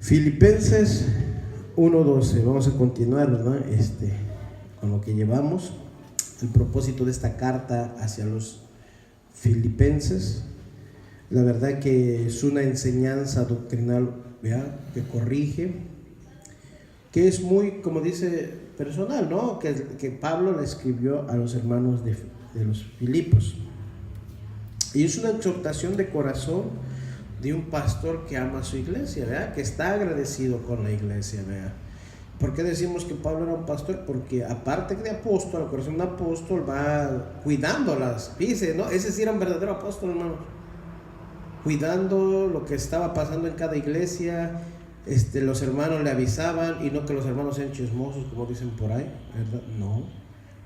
Filipenses 1:12. Vamos a continuar, ¿verdad? Con lo que llevamos. El propósito de esta carta hacia los filipenses, la verdad que es una enseñanza doctrinal, ¿verdad?, que corrige, que es muy, como dice, personal, ¿no? Que Pablo le escribió a los hermanos de los Filipos. Y es una exhortación de corazón de un pastor que ama a su iglesia, ¿verdad?, que está agradecido con la iglesia, ¿verdad? ¿Por qué decimos que Pablo era un pastor? Porque aparte de apóstol, el corazón de un apóstol va cuidándolas. Dice, ¿no? Ese sí era un verdadero apóstol, hermano. Cuidando lo que estaba pasando en cada iglesia. Los hermanos le avisaban, y no que los hermanos sean chismosos, como dicen por ahí, ¿verdad? No.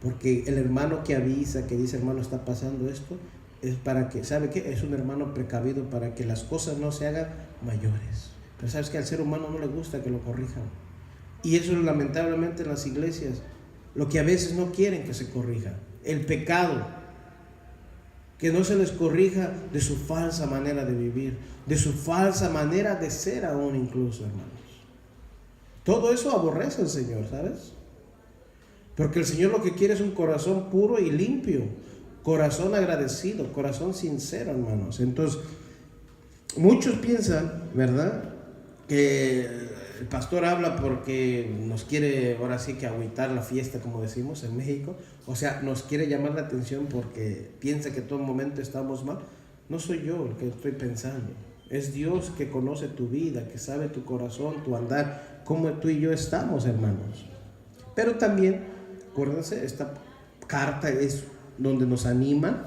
Porque el hermano que avisa, que dice, hermano, está pasando esto, es para que, ¿sabe qué? Es un hermano precavido para que las cosas no se hagan mayores. Pero sabes que al ser humano no le gusta que lo corrijan. Y eso es lamentablemente en las iglesias, lo que a veces no quieren que se corrija. El pecado, que no se les corrija de su falsa manera de vivir, de su falsa manera de ser aún incluso, hermanos. Todo eso aborrece al Señor, ¿sabes? Porque el Señor lo que quiere es un corazón puro y limpio, corazón agradecido, corazón sincero, hermanos. Entonces, muchos piensan, ¿verdad?, que el pastor habla porque nos quiere, ahora sí que agüitar la fiesta, como decimos en México. O sea, nos quiere llamar la atención porque piensa que todo momento estamos mal. No soy yo el que estoy pensando. Es Dios que conoce tu vida, que sabe tu corazón, tu andar, cómo tú y yo estamos, hermanos. Pero también, acuérdense, esta carta es donde nos anima,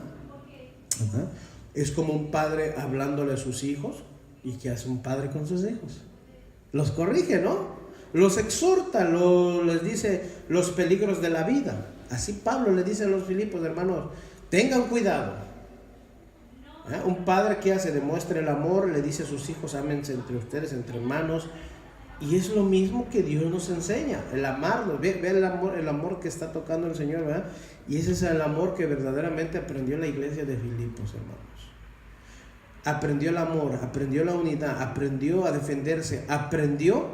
¿verdad? Es como un padre hablándole a sus hijos. ¿Y qué hace un padre con sus hijos? Los corrige, ¿no? Los exhorta, les dice los peligros de la vida. Así Pablo le dice a los Filipos, hermanos, tengan cuidado. Un padre que hace, demuestra el amor, le dice a sus hijos, ámense entre ustedes, entre hermanos. Y es lo mismo que Dios nos enseña, el amarnos. Ve el amor que está tocando el Señor, ¿verdad? Y ese es el amor que verdaderamente aprendió la iglesia de Filipos, hermanos. Aprendió el amor, aprendió la unidad, aprendió a defenderse, aprendió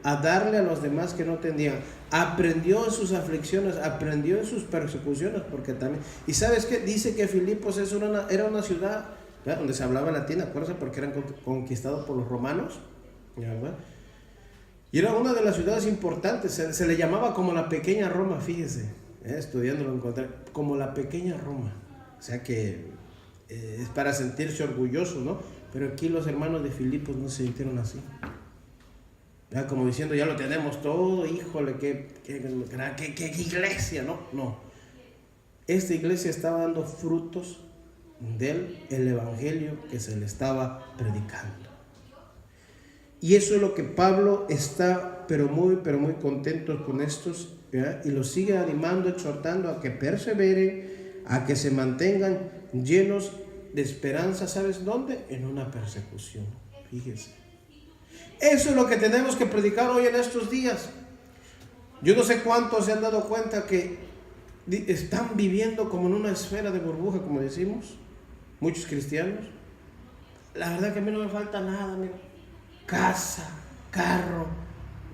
a darle a los demás que no tenían, aprendió en sus aflicciones, aprendió en sus persecuciones, porque también, y ¿sabes qué? Dice que Filipos era una ciudad, ¿verdad?, donde se hablaba latín, acuérdense, porque eran conquistados por los romanos, ¿verdad? Y era una de las ciudades importantes, se le llamaba como la pequeña Roma, fíjese, estudiándolo encontré, como la pequeña Roma, o sea que es para sentirse orgulloso, ¿no? Pero aquí los hermanos de Filipos no se sintieron así, ¿verdad? Como diciendo, ya lo tenemos todo, híjole, qué iglesia, ¿no? No, esta iglesia estaba dando frutos del evangelio que se le estaba predicando. Y eso es lo que Pablo está, pero muy contento con estos, ¿verdad? Y los sigue animando, exhortando a que perseveren, a que se mantengan llenos de esperanza. ¿Sabes dónde? En una persecución. Fíjese. Eso es lo que tenemos que predicar hoy en estos días. Yo no sé cuántos se han dado cuenta que están viviendo como en una esfera de burbuja, como decimos, muchos cristianos. La verdad que a mí no me falta nada, mira. Casa, carro,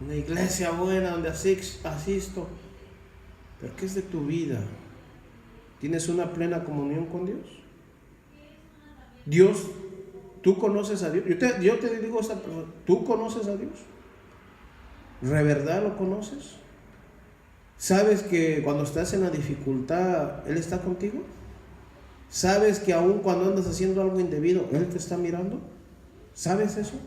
una iglesia buena donde asisto. ¿Pero qué es de tu vida? ¿Tienes una plena comunión con Dios? Dios, ¿tú conoces a Dios? Yo te digo a esta persona, ¿tú conoces a Dios? ¿De verdad lo conoces? ¿Sabes que cuando estás en la dificultad, Él está contigo? ¿Sabes que aun cuando andas haciendo algo indebido, Él te está mirando? ¿Sabes eso?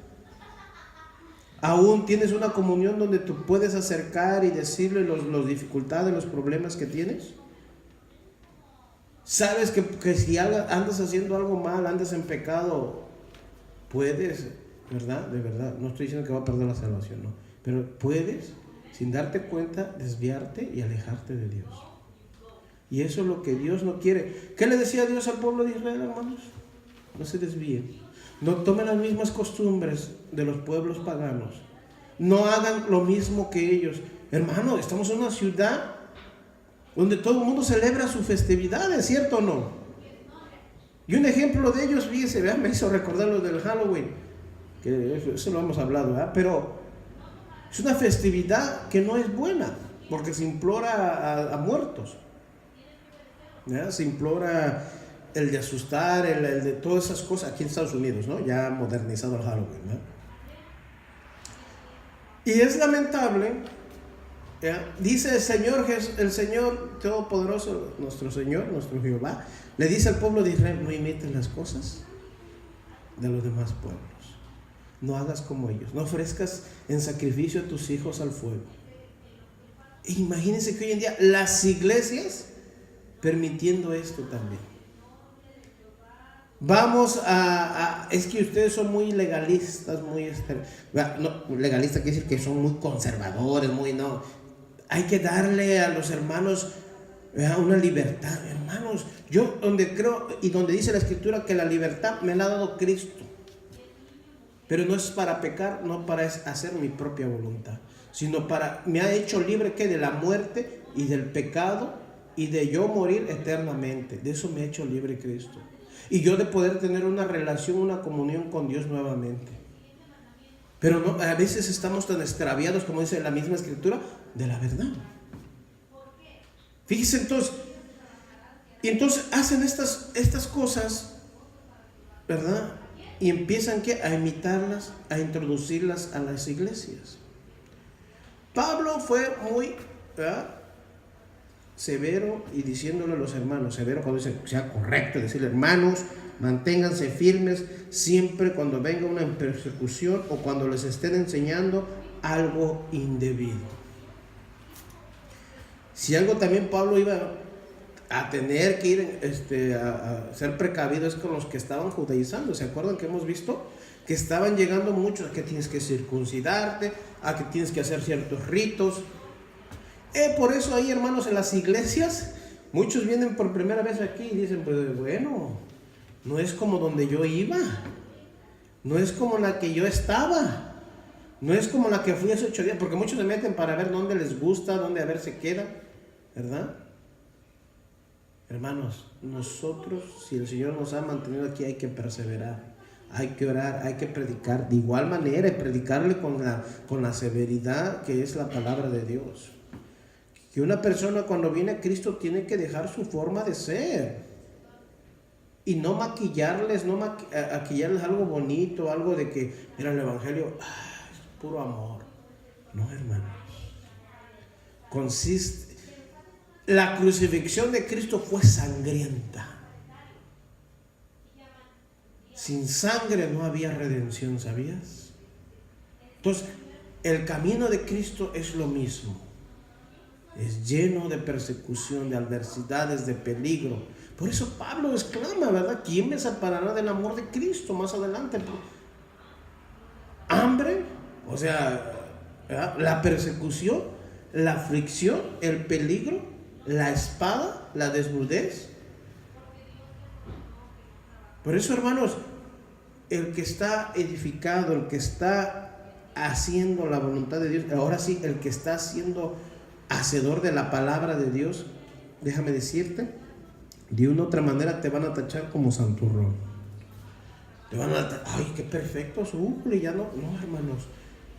¿Aún tienes una comunión donde tú puedes acercar y decirle las dificultades, los problemas que tienes? ¿Sabes que si andas haciendo algo mal, andas en pecado, puedes, ¿verdad? De verdad, no estoy diciendo que va a perder la salvación, no. Pero puedes, sin darte cuenta, desviarte y alejarte de Dios. Y eso es lo que Dios no quiere. ¿Qué le decía Dios al pueblo de Israel, hermanos? No se desvíen. No tomen las mismas costumbres de los pueblos paganos. No hagan lo mismo que ellos. Hermano, estamos en una ciudad donde todo el mundo celebra sus festividades, ¿cierto o no? Y un ejemplo de ellos, fíjese, me hizo recordar lo del Halloween. que eso lo hemos hablado, ¿verdad? Pero es una festividad que no es buena, porque se implora a muertos, ¿ya? Se implora el de asustar, el de todas esas cosas aquí en Estados Unidos, ¿no? Ya modernizado el Halloween, ¿no? Y es lamentable, ¿ya? Dice el Señor Todopoderoso, nuestro Señor, nuestro Jehová, le dice al pueblo de Israel: no imiten las cosas de los demás pueblos, no hagas como ellos, no ofrezcas en sacrificio a tus hijos al fuego. Imagínense que hoy en día las iglesias permitiendo esto también. Vamos es que ustedes son muy legalistas, no, legalistas quiere decir que son muy conservadores, no. Hay que darle a los hermanos una libertad. Hermanos, yo donde creo y donde dice la Escritura que la libertad me la ha dado Cristo, pero no es para pecar, no para hacer mi propia voluntad, sino me ha hecho libre que de la muerte y del pecado y de yo morir eternamente. De eso me ha hecho libre Cristo. Y yo de poder tener una relación, una comunión con Dios nuevamente. Pero no, a veces estamos tan extraviados, como dice la misma Escritura, de la verdad. Fíjense entonces hacen estas cosas, ¿verdad? Y empiezan a imitarlas, a introducirlas a las iglesias. Pablo fue muy, ¿verdad?, severo y diciéndole a los hermanos, severo cuando dice sea correcto, decirle: hermanos, manténganse firmes siempre cuando venga una persecución o cuando les estén enseñando algo indebido. Si algo también Pablo iba a tener que ir a ser precavido es con los que estaban judaizando. ¿Se acuerdan que hemos visto que estaban llegando muchos a que tienes que circuncidarte, a que tienes que hacer ciertos ritos? Por eso ahí, hermanos, en las iglesias muchos vienen por primera vez aquí y dicen: pues bueno, no es como donde yo iba, no es como la que yo estaba, no es como la que fui hace 8 días, porque muchos se meten para ver dónde les gusta, dónde a ver se queda, ¿verdad? Hermanos, nosotros, si el Señor nos ha mantenido aquí, hay que perseverar, hay que orar, hay que predicar de igual manera y predicarle con la severidad que es la palabra de Dios. Que una persona cuando viene a Cristo tiene que dejar su forma de ser y no maquillarles, maquillarles algo bonito, algo de que, mira, el evangelio es puro amor. No, hermanos. La crucifixión de Cristo fue sangrienta. Sin sangre no había redención, ¿sabías? Entonces, el camino de Cristo es lo mismo. Es lleno de persecución, de adversidades, de peligro. Por eso Pablo exclama, ¿verdad? ¿Quién me separará del amor de Cristo? Más adelante. Hambre, o sea, ¿verdad?, la persecución, la aflicción, el peligro, la espada, la desnudez. Por eso, hermanos, el que está edificado, el que está haciendo la voluntad de Dios, ahora sí, el que está haciendo hacedor de la palabra de Dios, déjame decirte, de una u otra manera te van a tachar como santurrón. Te van a tachar: ay, qué perfecto, ya no, hermanos.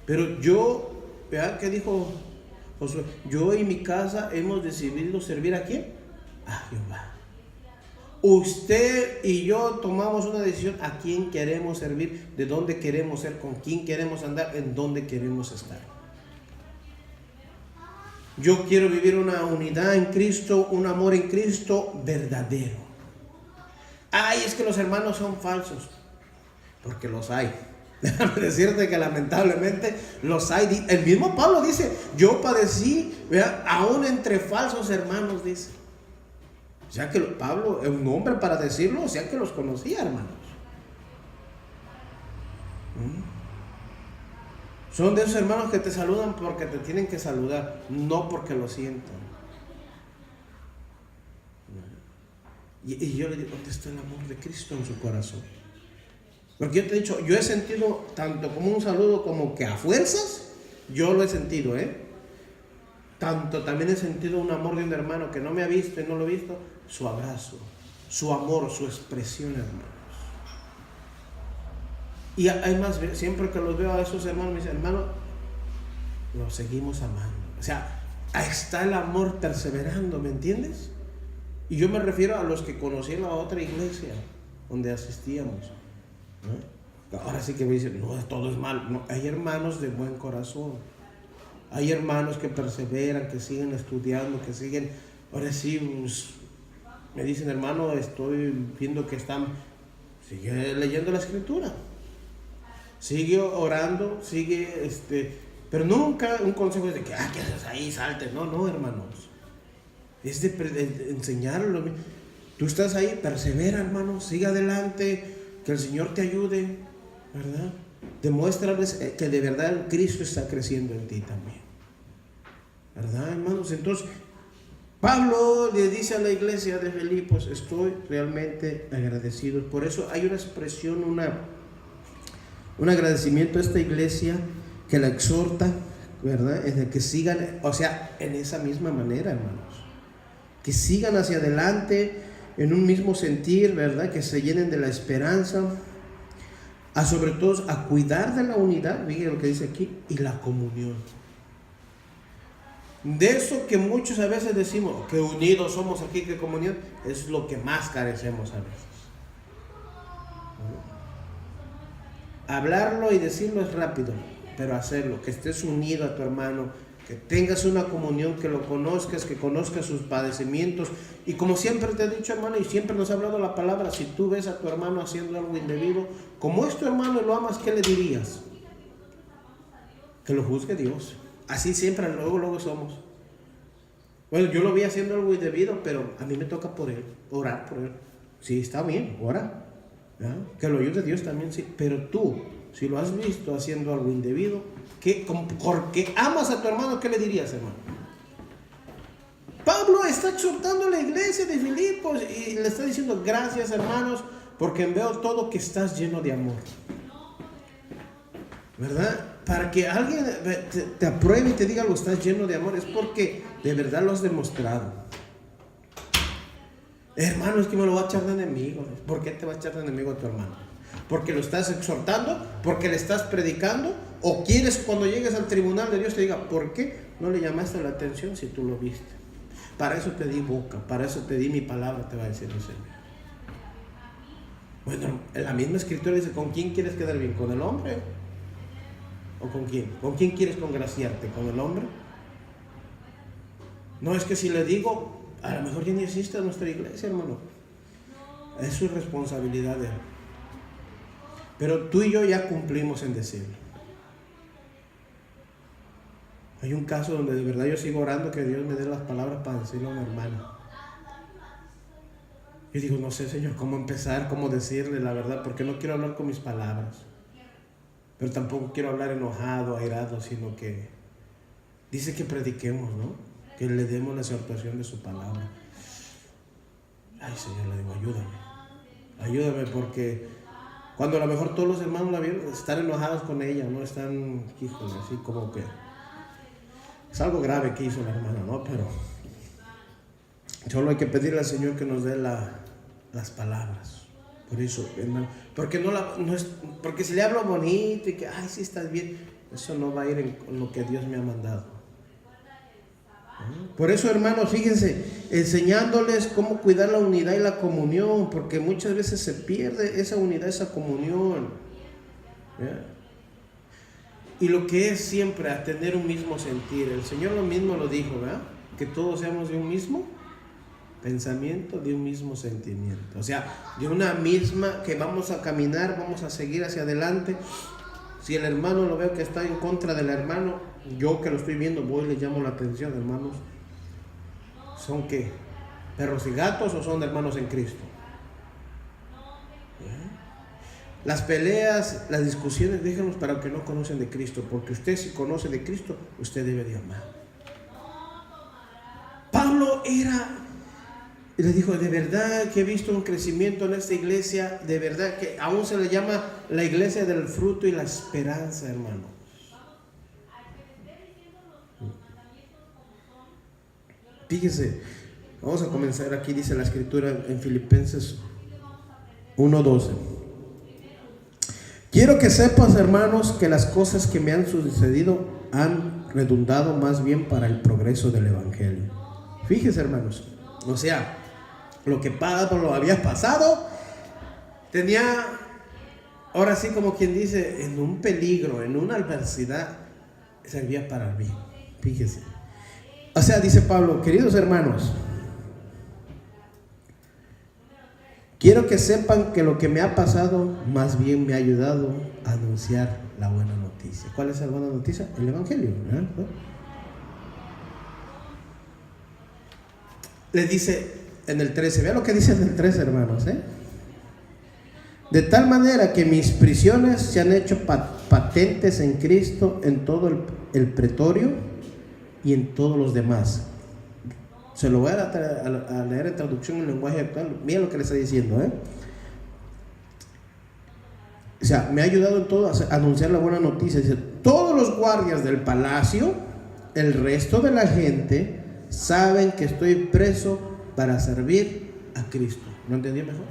Pero yo, ¿verdad? ¿Qué dijo Josué? Yo y mi casa hemos decidido servir ¿a quién? A Jehová. Usted y yo tomamos una decisión: a quién queremos servir, de dónde queremos ser, con quién queremos andar, en dónde queremos estar. Yo quiero vivir una unidad en Cristo, un amor en Cristo verdadero. Ay, es que los hermanos son falsos. Porque los hay. Déjame decirte que lamentablemente los hay. El mismo Pablo dice: yo padecí, ¿verdad?, aún entre falsos hermanos, dice. O sea que Pablo es un hombre para decirlo, o sea que los conocía, hermanos. Son de esos hermanos que te saludan porque te tienen que saludar, no porque lo sientan. Y yo le digo: ¿dónde está el amor de Cristo en su corazón? Porque yo te he dicho, yo he sentido tanto como un saludo como que a fuerzas, yo lo he sentido, Tanto también he sentido un amor de un hermano que no me ha visto y no lo he visto, su abrazo, su amor, su expresión, hermanos. Y además, siempre que los veo a esos hermanos, me dicen, hermano, los seguimos amando. O sea, ahí está el amor perseverando, ¿me entiendes? Y yo me refiero a los que conocí en la otra iglesia donde asistíamos, ¿no? Ahora sí que me dicen, no, todo es malo. No, hay hermanos de buen corazón. Hay hermanos que perseveran, que siguen estudiando, que siguen. Ahora sí, pues, me dicen, hermano, estoy viendo que sigue leyendo la escritura, sigue orando, sigue, pero nunca un consejo es de que, ¿qué haces ahí? Salte. No, hermanos. Es de enseñarlo. Tú estás ahí, persevera, hermano, sigue adelante, que el Señor te ayude, ¿verdad? Demuéstrales que de verdad Cristo está creciendo en ti también, ¿verdad, hermanos? Entonces, Pablo le dice a la iglesia de Filipos, estoy realmente agradecido. Por eso hay una expresión, un agradecimiento a esta iglesia que la exhorta, ¿verdad? Es de que sigan, o sea, en esa misma manera, hermanos. Que sigan hacia adelante en un mismo sentir, ¿verdad? Que se llenen de la esperanza, sobre todo a cuidar de la unidad, miren lo que dice aquí, y la comunión. De eso que muchos a veces decimos, que unidos somos aquí, que comunión, es lo que más carecemos a veces. Hablarlo y decirlo es rápido, pero hacerlo, que estés unido a tu hermano, que tengas una comunión, que lo conozcas, que conozcas sus padecimientos. Y como siempre te he dicho, hermano, y siempre nos ha hablado la palabra, si tú ves a tu hermano haciendo algo indebido, como es tu hermano y lo amas, ¿qué le dirías? Que lo juzgue Dios. Así siempre, luego somos. Bueno, yo lo vi haciendo algo indebido, pero a mí me toca por él, orar por él. Sí, está bien, ora, ¿ya? Que lo ayude Dios también, sí. Pero tú, si lo has visto haciendo algo indebido, porque amas a tu hermano, ¿qué le dirías, hermano? Pablo está exhortando a la iglesia de Filipos y le está diciendo, gracias, hermanos, porque veo todo que estás lleno de amor, ¿verdad? Para que alguien te apruebe y te diga algo, estás lleno de amor, es porque de verdad lo has demostrado. Hermano, es que me lo va a echar de enemigo. ¿Por qué te va a echar de enemigo a tu hermano? ¿Porque lo estás exhortando? ¿Porque le estás predicando? ¿O quieres cuando llegues al tribunal de Dios te diga, ¿por qué no le llamaste la atención si tú lo viste? Para eso te di boca, para eso te di mi palabra, te va a decir el Señor. Bueno, en la misma escritura dice, ¿con quién quieres quedar bien? ¿Con el hombre? ¿O con quién? ¿Con quién quieres congraciarte? ¿Con el hombre? No, es que si le digo, a lo mejor ya ni existe nuestra iglesia, hermano. Es su responsabilidad de él. Pero tú y yo ya cumplimos en decirlo. Hay un caso donde de verdad yo sigo orando que Dios me dé las palabras para decirle a un hermano. Yo digo, no sé, Señor, cómo empezar, cómo decirle la verdad, porque no quiero hablar con mis palabras. Pero tampoco quiero hablar enojado, airado, sino que dice que prediquemos, ¿no? Que le demos la exhortación de su palabra. Ay, Señor, le digo, ayúdame, porque cuando a lo mejor todos los hermanos la vieron, están enojados con ella, ¿no? Están, híjole, así como que es algo grave que hizo la hermana, ¿no? Pero solo hay que pedirle al Señor que nos dé las palabras. Por eso, hermano, porque si le hablo bonito y que, ay, sí estás bien, eso no va a ir en lo que Dios me ha mandado. Por eso, hermanos, fíjense, enseñándoles cómo cuidar la unidad y la comunión, porque muchas veces se pierde esa unidad, esa comunión. ¿Ya? Y lo que es siempre a tener un mismo sentir. El Señor lo mismo lo dijo, ¿verdad? Que todos seamos de un mismo pensamiento, de un mismo sentimiento. O sea, de una misma, que vamos a caminar, vamos a seguir hacia adelante. Si el hermano lo veo que está en contra del hermano, yo que lo estoy viendo, voy y le llamo la atención, hermanos. ¿Son qué? ¿Perros y gatos o son hermanos en Cristo? Las peleas, las discusiones, déjenlos para los que no conocen de Cristo, porque usted si conoce de Cristo, usted debe de amar. Pablo le dijo, de verdad que he visto un crecimiento en esta iglesia, de verdad que aún se le llama la iglesia del fruto y la esperanza, hermano. Fíjese, vamos a comenzar aquí, dice la escritura en Filipenses 1:12. Quiero que sepas, hermanos, que las cosas que me han sucedido han redundado más bien para el progreso del Evangelio. Fíjese, hermanos, o sea, lo que Pablo había pasado, tenía, ahora sí como quien dice, en un peligro, en una adversidad, servía para mí. Fíjese. O sea, dice Pablo, queridos hermanos, quiero que sepan que lo que me ha pasado más bien me ha ayudado a anunciar la buena noticia. ¿Cuál es la buena noticia? El Evangelio, ¿no? Les dice en el 13, vean lo que dice en el 13, hermanos, de tal manera que mis prisiones se han hecho patentes en Cristo en todo el pretorio y en todos los demás. Se lo voy a leer en traducción en lenguaje actual. Miren lo que le está diciendo, O sea, me ha ayudado en todo a anunciar la buena noticia. Dice, todos los guardias del palacio, el resto de la gente, saben que estoy preso para servir a Cristo. ¿No entendí mejor?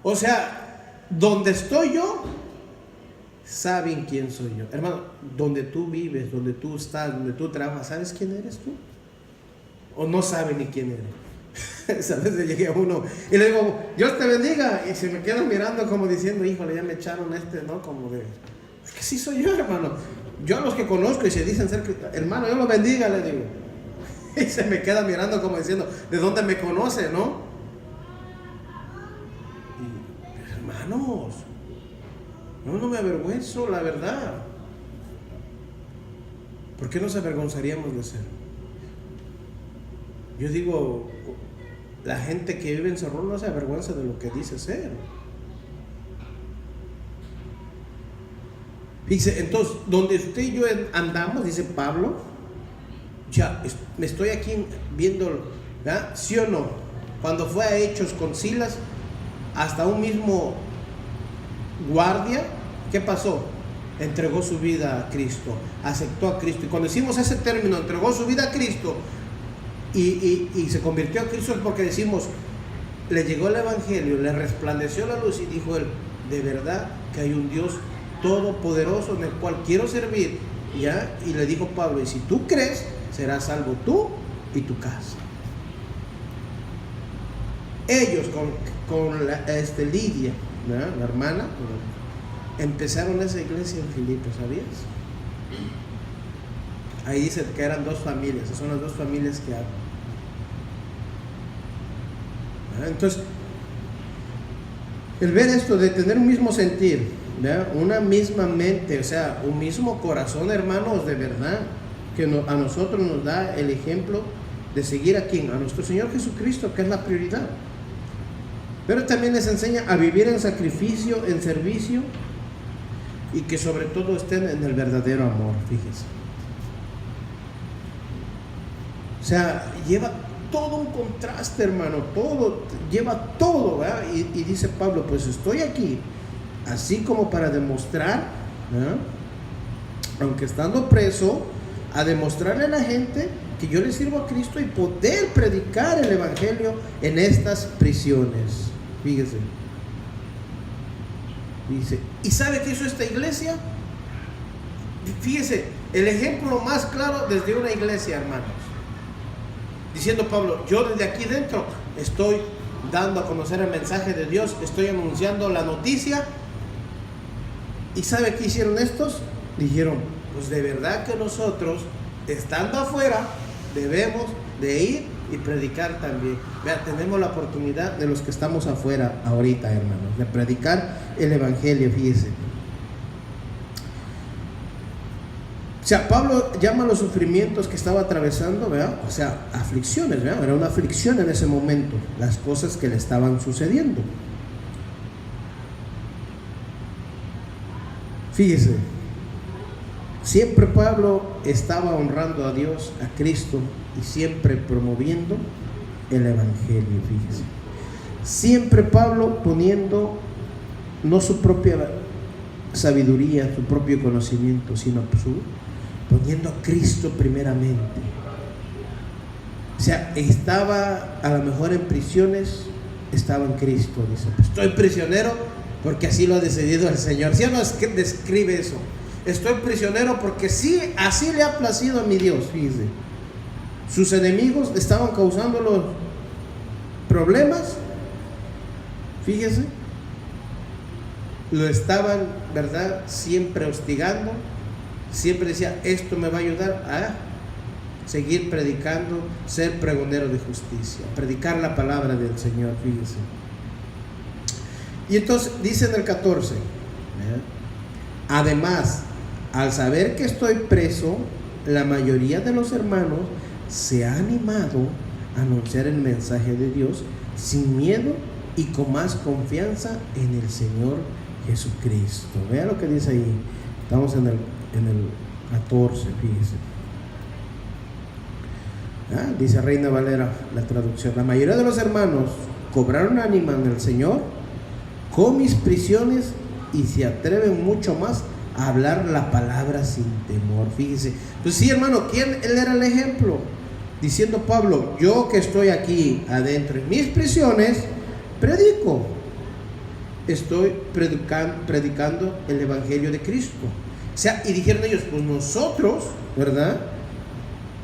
O sea, donde estoy yo, saben quién soy yo. Hermano, donde tú vives, donde tú estás, donde tú trabajas, ¿sabes quién eres tú? O no sabe ni quién eres. A veces llegué a uno y le digo, Dios te bendiga, y se me quedan mirando como diciendo, híjole, ya me echaron ¿no? Como de, es que sí soy yo, hermano. Yo a los que conozco y se dicen ser, hermano, Dios lo bendiga, le digo. Y se me queda mirando como diciendo, ¿de dónde me conoce, no? Y, hermanos, no me avergüenzo, la verdad. ¿Por qué nos avergonzaríamos de ser? Yo digo, la gente que vive en Cerro no se avergüenza de lo que dice ser. Dice, entonces, donde usted y yo andamos, dice Pablo, ya me estoy aquí viendo, ¿verdad? ¿Sí o no? Cuando fue a Hechos con Silas, hasta un mismo guardia, ¿qué pasó? Entregó su vida a Cristo, aceptó a Cristo. Y cuando decimos ese término, entregó su vida a Cristo y se convirtió a Cristo, es porque decimos, le llegó el Evangelio, le resplandeció la luz y dijo él, de verdad que hay un Dios todopoderoso en el cual quiero servir, ¿ya? Y le dijo Pablo, y si tú crees, serás salvo tú y tu casa. Ellos con Lidia, ¿verdad? La hermana, empezaron esa iglesia en Filipos, ¿sabías? Ahí dice que eran dos familias, son las dos familias que hablan. Entonces, el ver esto de tener un mismo sentir, ¿verdad? Una misma mente, o sea, un mismo corazón, hermanos, de verdad, que a nosotros nos da el ejemplo de seguir a quién, a nuestro Señor Jesucristo, que es la prioridad. Pero también les enseña a vivir en sacrificio, en servicio, y que sobre todo estén en el verdadero amor, fíjese. O sea, lleva todo un contraste, hermano, todo, lleva todo, ¿verdad? Y dice Pablo, pues estoy aquí, así como para demostrar, ¿verdad? Aunque estando preso, a demostrarle a la gente que yo le sirvo a Cristo y poder predicar el Evangelio en estas prisiones. Fíjese. Dice, ¿y sabe qué hizo esta iglesia? Fíjese, el ejemplo más claro desde una iglesia, hermanos. Diciendo Pablo, yo desde aquí dentro estoy dando a conocer el mensaje de Dios, estoy anunciando la noticia. ¿Y sabe qué hicieron estos? Dijeron, pues de verdad que nosotros, estando afuera, debemos de ir y predicar también. Vean, tenemos la oportunidad de los que estamos afuera ahorita, hermanos, de predicar el Evangelio, fíjese. O sea, Pablo llama a los sufrimientos que estaba atravesando, ¿verdad? O sea, aflicciones, ¿verdad? Era una aflicción en ese momento, las cosas que le estaban sucediendo. Fíjese, siempre Pablo estaba honrando a Dios, a Cristo, y siempre promoviendo el Evangelio, fíjese. Siempre Pablo poniendo no su propia sabiduría, su propio conocimiento, sino poniendo a Cristo primeramente. O sea, estaba a lo mejor en prisiones, estaba en Cristo, dice, estoy prisionero, porque así lo ha decidido el Señor. ¿Sí o no describe eso? Estoy prisionero porque sí, así le ha placido a mi Dios. Fíjese, sus enemigos estaban causando los problemas. Fíjese, lo estaban, ¿verdad?, siempre hostigando. Siempre decía, esto me va a ayudar a seguir predicando, ser pregonero de justicia, predicar la palabra del Señor. Fíjese. Y entonces dice en el 14, además, al saber que estoy preso, la mayoría de los hermanos se ha animado a anunciar el mensaje de Dios sin miedo y con más confianza en el Señor Jesucristo. Vea lo que dice ahí. Estamos en el 14, fíjese. Dice Reina Valera, la traducción: la mayoría de los hermanos cobraron ánimo en el Señor con mis prisiones y se atreven mucho más a hablar la palabra sin temor. Fíjese. Pues sí, hermano, él era el ejemplo, diciendo Pablo, yo que estoy aquí adentro en mis prisiones, predico, estoy predicando el evangelio de Cristo. O sea, y dijeron ellos, pues nosotros, ¿verdad?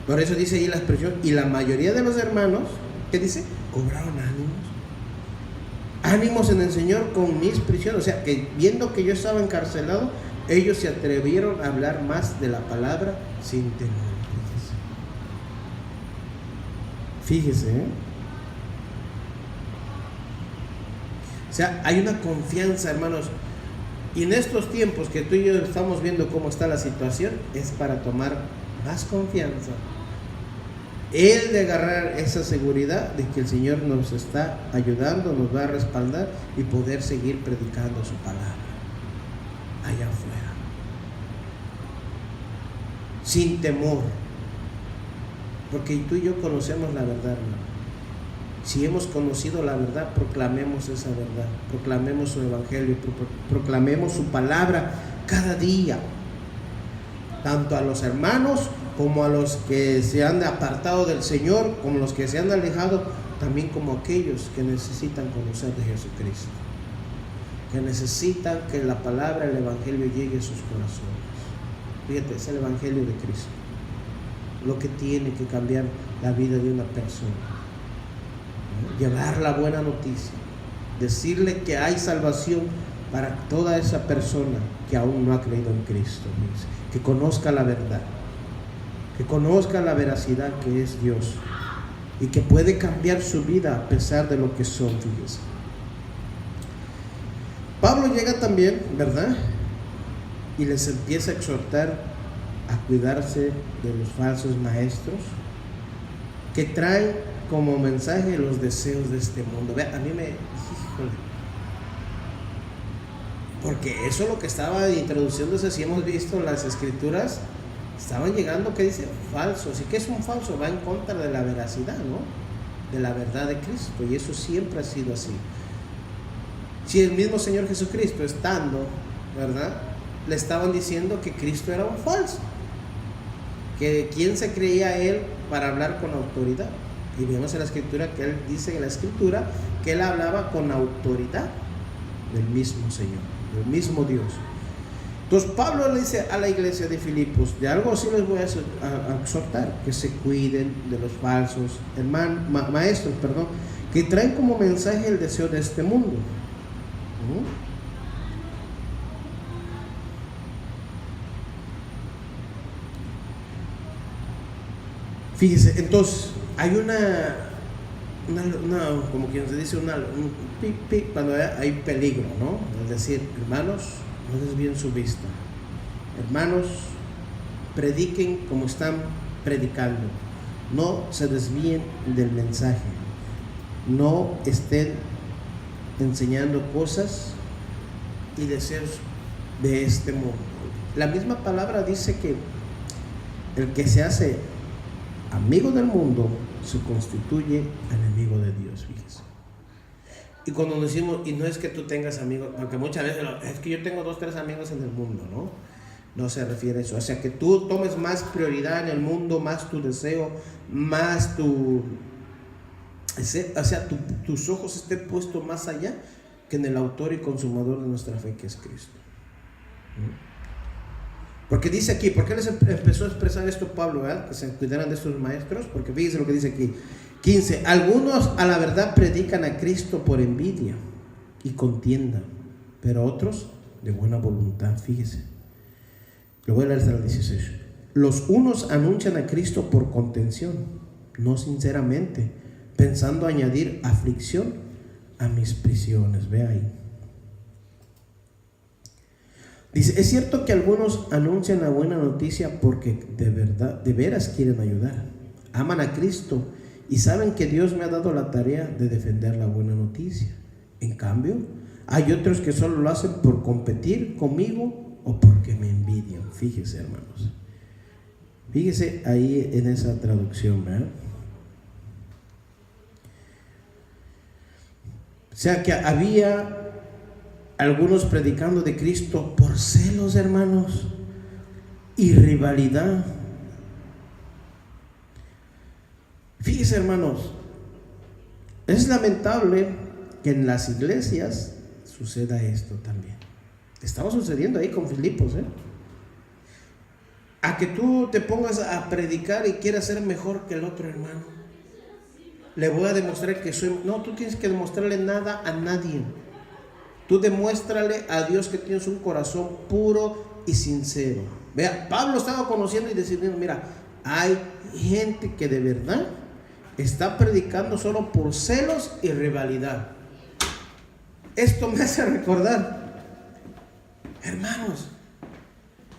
Por eso dice ahí la expresión, y la mayoría de los hermanos, ¿qué dice? Cobraron ánimos en el Señor con mis prisiones. O sea, que viendo que yo estaba encarcelado, ellos se atrevieron a hablar más de la palabra sin temor. Fíjese, O sea, hay una confianza, hermanos. Y en estos tiempos que tú y yo estamos viendo cómo está la situación, es para tomar más confianza. El de agarrar esa seguridad de que el Señor nos está ayudando, nos va a respaldar y poder seguir predicando su palabra allá afuera, sin temor, porque tú y yo conocemos la verdad, hermano. Si hemos conocido la verdad, proclamemos esa verdad, proclamemos su evangelio, proclamemos su palabra cada día, tanto a los hermanos como a los que se han apartado del Señor, como los que se han alejado, también como aquellos que necesitan conocer de Jesucristo, que necesitan que la palabra, el evangelio llegue a sus corazones. Fíjate, es el evangelio de Cristo lo que tiene que cambiar la vida de una persona. Llevar la buena noticia, decirle que hay salvación para toda esa persona que aún no ha creído en Cristo, que conozca la verdad, que conozca la veracidad que es Dios y que puede cambiar su vida a pesar de lo que son. Fíjense, Pablo llega también, ¿verdad?, y les empieza a exhortar a cuidarse de los falsos maestros que traen como mensaje los deseos de este mundo. Ve, a mí híjole, porque eso es lo que estaba introduciéndose. Si hemos visto las escrituras, estaban llegando, que dice falso. Así que es un falso, va en contra de la veracidad, ¿no?, de la verdad de Cristo, y eso siempre ha sido así. Si el mismo Señor Jesucristo, estando, ¿verdad?, le estaban diciendo que Cristo era un falso, que quién se creía él para hablar con autoridad. Y vemos en la escritura que él dice en la escritura que él hablaba con autoridad del mismo Señor, del mismo Dios. Entonces Pablo le dice a la iglesia de Filipos, de algo así les voy a exhortar, que se cuiden de los falsos maestros, que traen como mensaje el deseo de este mundo. Fíjese, entonces hay una como quien se dice, un pic cuando hay peligro, ¿no? Es decir, hermanos, no desvíen su vista. Hermanos, prediquen como están predicando. No se desvíen del mensaje. No estén enseñando cosas y deseos de este mundo. La misma palabra dice que el que se hace amigo del mundo se constituye enemigo de Dios. Fíjese. Y cuando decimos, y no es que tú tengas amigos, porque muchas veces es que yo tengo 2, 3 amigos en el mundo, no se refiere a eso. O sea, que tú tomes más prioridad en el mundo, más tu deseo, más tus ojos estén puestos más allá. que en el autor y consumador de nuestra fe, que es Cristo. Porque dice aquí, ¿por qué les empezó a expresar esto Pablo, verdad? Que se cuidaran de estos maestros, porque fíjense lo que dice aquí. 15. Algunos a la verdad predican a Cristo por envidia y contienda, pero otros de buena voluntad. Fíjese, lo voy a leer hasta el 16. Los unos anuncian a Cristo por contención, no sinceramente, pensando añadir aflicción a mis prisiones. Ve ahí. Dice, es cierto que algunos anuncian la buena noticia porque de veras quieren ayudar, aman a Cristo y saben que Dios me ha dado la tarea de defender la buena noticia. En cambio, hay otros que solo lo hacen por competir conmigo o porque me envidian. Fíjese, hermanos. Fíjese ahí en esa traducción, ¿verdad? O sea que había algunos predicando de Cristo por celos, hermanos, y rivalidad. Fíjese, hermanos, es lamentable que en las iglesias suceda esto también. Estaba sucediendo ahí con Filipos, a que tú te pongas a predicar y quieras ser mejor que el otro hermano. Le voy a demostrar que soy... No, tú tienes que demostrarle nada a nadie. Tú demuéstrale a Dios que tienes un corazón puro y sincero. Vea, Pablo estaba conociendo y decidiendo, mira, hay gente que de verdad está predicando solo por celos y rivalidad. Esto me hace recordar, hermanos,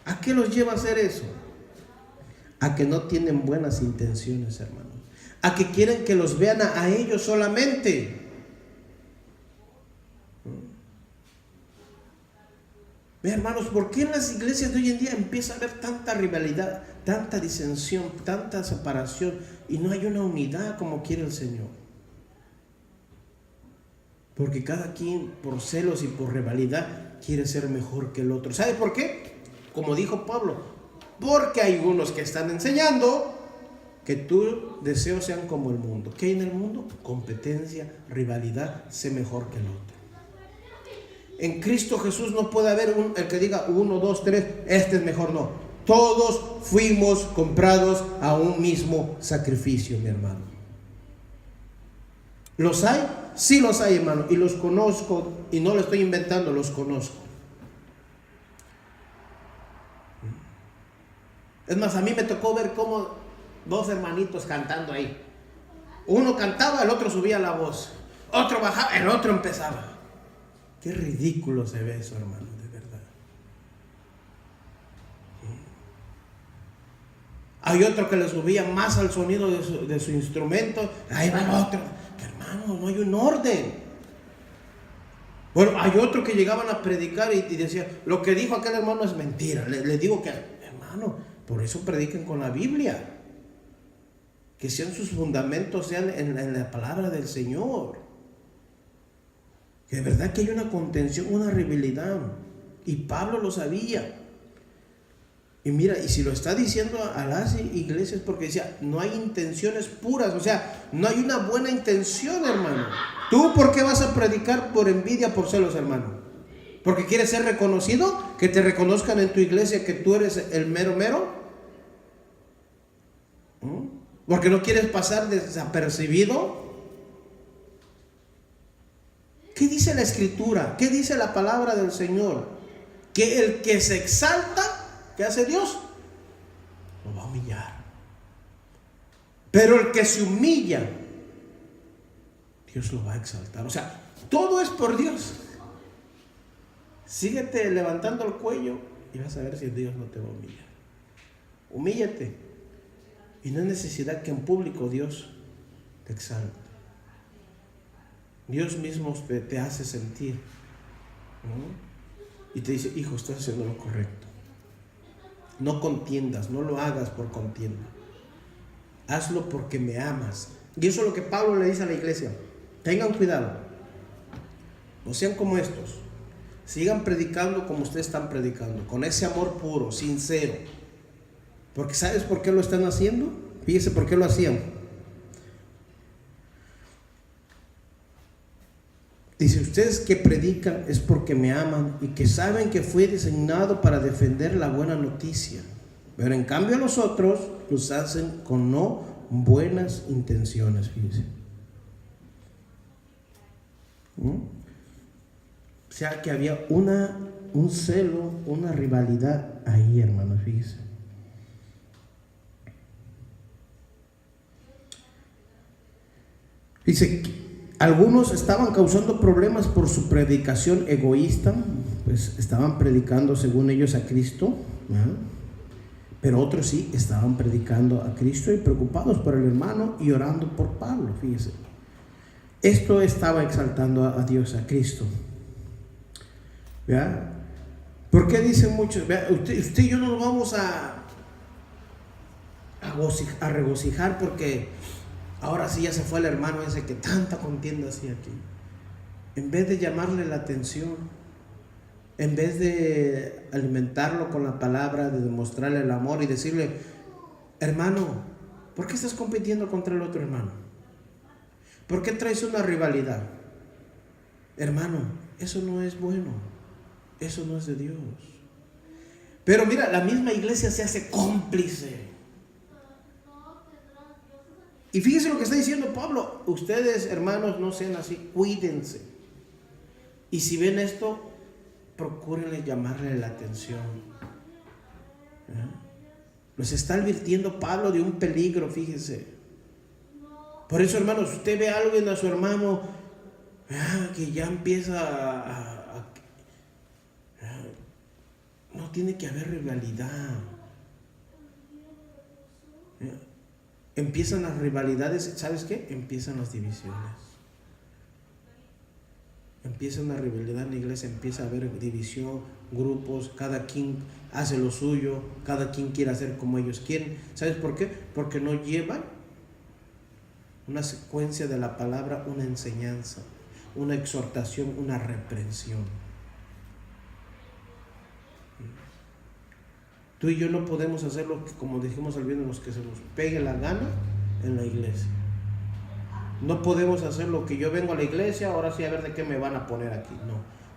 ¿a qué los lleva a hacer eso? A que no tienen buenas intenciones, hermanos. A que quieren que los vean a ellos solamente. Ve, hermanos, ¿por qué en las iglesias de hoy en día empieza a haber tanta rivalidad, tanta disensión, tanta separación y no hay una unidad como quiere el Señor? Porque cada quien por celos y por rivalidad quiere ser mejor que el otro. ¿Sabe por qué? Como dijo Pablo, porque hay unos que están enseñando que tus deseos sean como el mundo. ¿Qué hay en el mundo? Competencia, rivalidad, sé mejor que el otro. En Cristo Jesús no puede haber el que diga 1, 2, 3, este es mejor, no. Todos fuimos comprados a un mismo sacrificio, mi hermano. ¿Los hay? Sí los hay, hermano, y los conozco, y no lo estoy inventando, los conozco. Es más, a mí me tocó ver cómo dos hermanitos cantando ahí. Uno cantaba, el otro subía la voz. Otro bajaba, el otro empezaba. Qué ridículo se ve eso, hermano, de verdad. Hay otro que le subía más al sonido de su instrumento. Ahí va el otro. Hermano, no hay un orden. Bueno, hay otro que llegaban a predicar y decía, lo que dijo aquel hermano es mentira. Le digo que, hermano, por eso prediquen con la Biblia. Que sean sus fundamentos, sean en la palabra del Señor. Que de verdad que hay una contención, una rivalidad. Y Pablo lo sabía. Y mira, y si lo está diciendo a las iglesias, porque decía, no hay intenciones puras, o sea, no hay una buena intención, hermano. ¿Tú por qué vas a predicar por envidia, por celos, hermano? ¿Porque quieres ser reconocido? ¿Que te reconozcan en tu iglesia que tú eres el mero mero? ¿Porque no quieres pasar desapercibido? ¿Qué dice la Escritura? ¿Qué dice la palabra del Señor? Que el que se exalta, ¿qué hace Dios? Lo va a humillar. Pero el que se humilla, Dios lo va a exaltar. O sea, todo es por Dios. Síguete levantando el cuello y vas a ver si Dios no te va a humillar. Humíllate. Y no hay necesidad que en público Dios te exalte. Dios mismo te hace sentir, ¿no? Y te dice, hijo, estás haciendo lo correcto. No contiendas, no lo hagas por contienda. Hazlo porque me amas. Y eso es lo que Pablo le dice a la iglesia. Tengan cuidado. No sean como estos. Sigan predicando como ustedes están predicando, con ese amor puro, sincero. Porque ¿sabes por qué lo están haciendo? Fíjese por qué lo hacían. Dice, ustedes que predican es porque me aman y que saben que fui designado para defender la buena noticia. Pero en cambio los otros los hacen con no buenas intenciones, fíjense. O sea que había un celo, una rivalidad ahí, hermanos, fíjense. Dice, algunos estaban causando problemas por su predicación egoísta, pues estaban predicando según ellos a Cristo, ¿verdad? Pero otros sí estaban predicando a Cristo y preocupados por el hermano y orando por Pablo, fíjese. Esto estaba exaltando a Dios, a Cristo. ¿Verdad? ¿Por qué dicen muchos? Usted y yo no nos vamos a regocijar porque ahora sí ya se fue el hermano ese que tanta contienda hacía aquí. En vez de llamarle la atención, en vez de alimentarlo con la palabra, de demostrarle el amor y decirle, hermano, ¿por qué estás compitiendo contra el otro hermano? ¿Por qué traes una rivalidad? Hermano, eso no es bueno, eso no es de Dios. Pero mira, la misma iglesia se hace cómplice. Y fíjense lo que está diciendo Pablo, ustedes hermanos no sean así, cuídense. Y si ven esto, procúrenle llamarle la atención. Los está advirtiendo Pablo de un peligro, fíjense. Por eso, hermanos, usted ve algo en a su hermano que ya empieza no tiene que haber rivalidad. Empiezan las rivalidades, ¿sabes qué? Empiezan las divisiones. Empieza una rivalidad en la iglesia, empieza a haber división, grupos, cada quien hace lo suyo, cada quien quiere hacer como ellos quieren. ¿Sabes por qué? Porque no llevan una secuencia de la palabra, una enseñanza, una exhortación, una reprensión. Tú y yo no podemos hacer lo que, como dijimos al viernes, que se nos pegue la gana en la iglesia. No podemos hacer lo que yo vengo a la iglesia, ahora sí a ver de qué me van a poner aquí.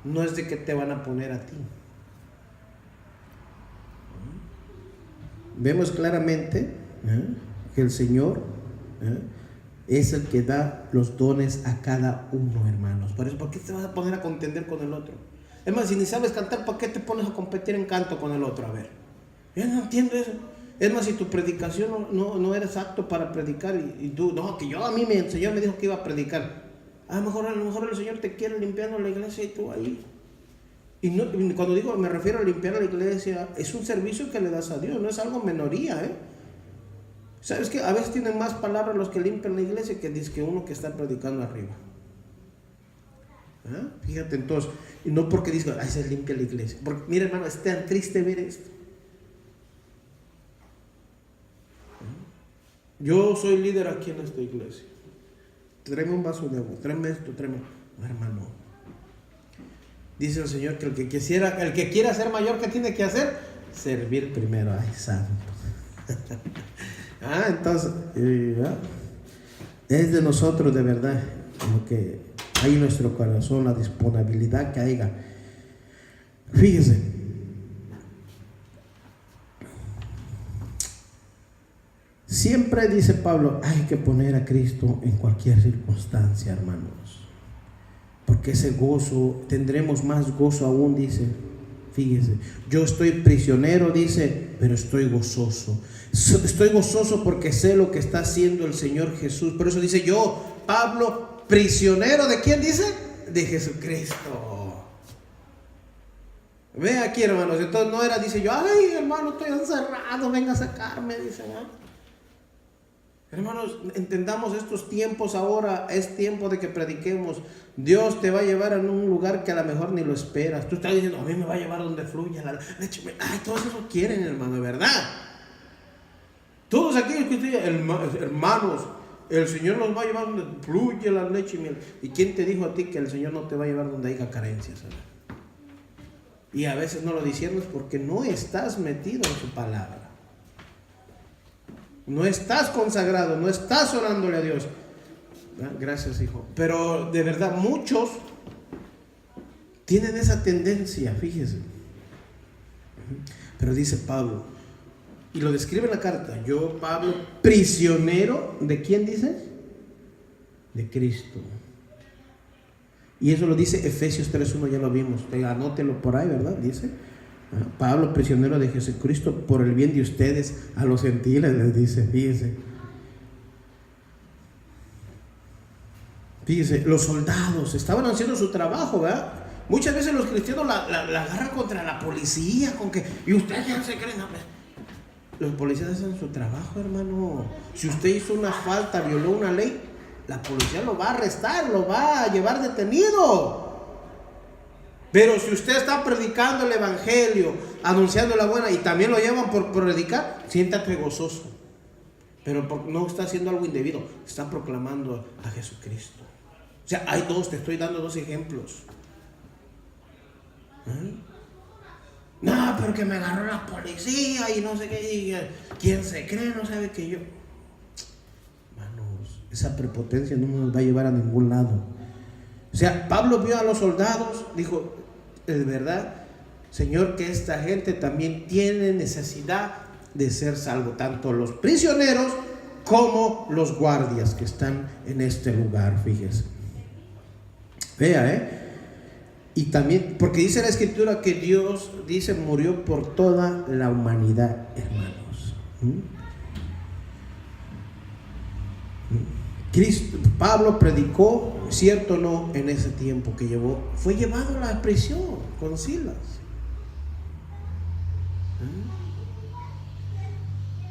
No es de qué te van a poner a ti. Vemos claramente que el Señor es el que da los dones a cada uno, hermanos. Por eso, ¿por qué te vas a poner a contender con el otro? Es más, si ni sabes cantar, ¿por qué te pones a competir en canto con el otro? A ver, yo no entiendo eso. Es más, si tu predicación no eres apto para predicar y tú, no, que yo a mí el Señor me dijo que iba a predicar. A lo mejor el Señor te quiere limpiando la iglesia y tú ahí. Y cuando digo, me refiero a limpiar la iglesia, es un servicio que le das a Dios, no es algo menoría, ¿Sabes qué? A veces tienen más palabras los que limpian la iglesia que uno que está predicando arriba. Fíjate entonces, y no porque diga, ay, se limpia la iglesia. Porque mira, hermano, es tan triste ver esto. Yo soy líder aquí en esta iglesia. Tráeme un vaso de agua, tráeme esto, tráeme. No, hermano. Dice el Señor que el que quiera ser mayor, ¿qué tiene que hacer? Servir primero. Ay, santo. Entonces, es de nosotros de verdad lo que hay en nuestro corazón, la disponibilidad que haya. Fíjese. Siempre, dice Pablo, hay que poner a Cristo en cualquier circunstancia, hermanos. Porque ese gozo, tendremos más gozo aún, dice. Fíjese, yo estoy prisionero, dice, pero estoy gozoso. Estoy gozoso porque sé lo que está haciendo el Señor Jesús. Por eso dice yo, Pablo, prisionero, ¿de quién dice? De Jesucristo. Ve aquí, hermanos, entonces no era, dice yo, ay, hermano, estoy encerrado, venga a sacarme, dice, Hermanos, entendamos estos tiempos ahora, es tiempo de que prediquemos. Dios te va a llevar a un lugar que a lo mejor ni lo esperas. Tú estás diciendo, a mí me va a llevar donde fluya la leche. Ay, todos eso quieren, hermano, de verdad. Todos aquellos que dicen, hermanos, el Señor nos va a llevar donde fluye la leche y miel. ¿Y quién te dijo a ti que el Señor no te va a llevar donde haya carencias? Y a veces no lo disiernes porque no estás metido en su palabra. No estás consagrado, no estás orándole a Dios. Gracias, hijo. Pero de verdad, muchos tienen esa tendencia, fíjese. Pero dice Pablo, y lo describe en la carta: yo, Pablo, prisionero, ¿de quién dice? De Cristo. Y eso lo dice Efesios 3:1, ya lo vimos. Anótelo por ahí, ¿verdad? Dice: Pablo, prisionero de Jesucristo, por el bien de ustedes, a los gentiles les dice. Fíjese, los soldados estaban haciendo su trabajo, ¿verdad? Muchas veces los cristianos la agarran contra la policía, con que, y ustedes ya se creen, hombre. Los policías hacen su trabajo, hermano. Si usted hizo una falta, violó una ley, la policía lo va a arrestar, lo va a llevar detenido. Pero si usted está predicando el evangelio, anunciando la buena, y también lo llevan por predicar, siéntate gozoso. Pero no está haciendo algo indebido, está proclamando a Jesucristo. O sea, hay dos, te estoy dando dos ejemplos. No, pero que me agarró la policía y no sé qué, y ¿quién se cree? No sabe que yo. Hermanos, esa prepotencia no nos va a llevar a ningún lado. O sea, Pablo vio a los soldados, dijo: es verdad, Señor, que esta gente también tiene necesidad de ser salvo, tanto los prisioneros como los guardias que están en este lugar. Fíjese, vea, y también, porque dice la Escritura que Dios, dice, murió por toda la humanidad, hermanos. Pablo predicó, cierto o no, en ese tiempo que fue llevado a la prisión con Silas.